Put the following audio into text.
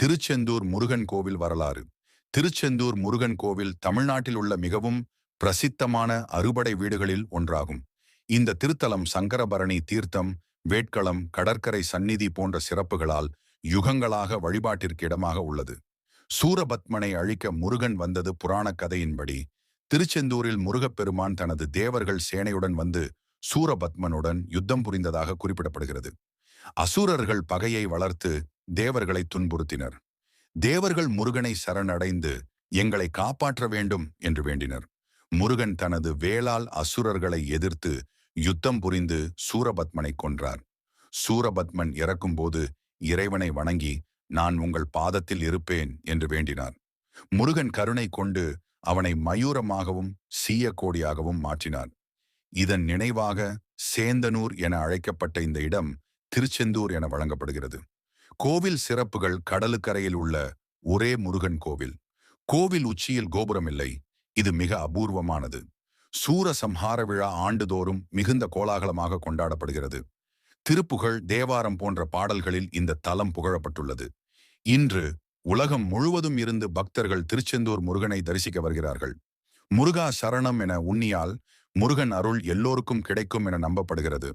திருச்செந்தூர் முருகன் கோவில் வரலாறு. திருச்செந்தூர் முருகன் கோவில் தமிழ்நாட்டில் உள்ள மிகவும் பிரசித்தமான அறுபடை வீடுகளில் ஒன்றாகும். இந்த திருத்தலம் சங்கரபரணி தீர்த்தம், வேட்களம், கடற்கரை சந்நிதி போன்ற சிறப்புகளால் யுகங்களாக வழிபாட்டிற்கு இடமாக உள்ளது. சூரபத்மனை அழிக்க முருகன் வந்தது புராணக் கதையின்படி, திருச்செந்தூரில் முருகப்பெருமான் தனது தேவர்கள் சேனையுடன் வந்து சூரபத்மனுடன் யுத்தம் புரிந்ததாக குறிப்பிடப்படுகிறது. அசுரர்கள் பகையை வளர்த்து தேவர்களை துன்புறுத்தினர். தேவர்கள் முருகனை சரணடைந்து எங்களை காப்பாற்ற வேண்டும் என்று வேண்டினர். முருகன் தனது வேளால் அசுரர்களை எதிர்த்து யுத்தம் புரிந்து சூரபத்மனை கொன்றார். சூரபத்மன் இறக்கும்போது இறைவனை வணங்கி, நான் உங்கள் பாதத்தில் இருப்பேன் என்று வேண்டினார். முருகன் கருணை கொண்டு அவனை மயூரமாகவும் சீயக்கோடியாகவும் மாற்றினார். இதன் நினைவாக சேந்தனூர் என அழைக்கப்பட்ட இந்த இடம் திருச்செந்தூர் என வழங்கப்படுகிறது. கோவில் சிறப்புகள். கடலுக்கரையில் உள்ள ஒரே முருகன் கோவில். கோவில் உச்சியில் கோபுரம் இல்லை. இது மிக அபூர்வமானது. சூர சம்ஹார விழா ஆண்டுதோறும் மிகுந்த கோலாகலமாக கொண்டாடப்படுகிறது. திருப்புகழ், தேவாரம் போன்ற பாடல்களில் இந்த தலம் புகழப்பட்டுள்ளது. இன்று உலகம் முழுவதும் இருந்து பக்தர்கள் திருச்செந்தூர் முருகனை தரிசிக்க வருகிறார்கள். முருகா சரணம் என உன்னியால் முருகன் அருள் எல்லோருக்கும் கிடைக்கும் என நம்பப்படுகிறது.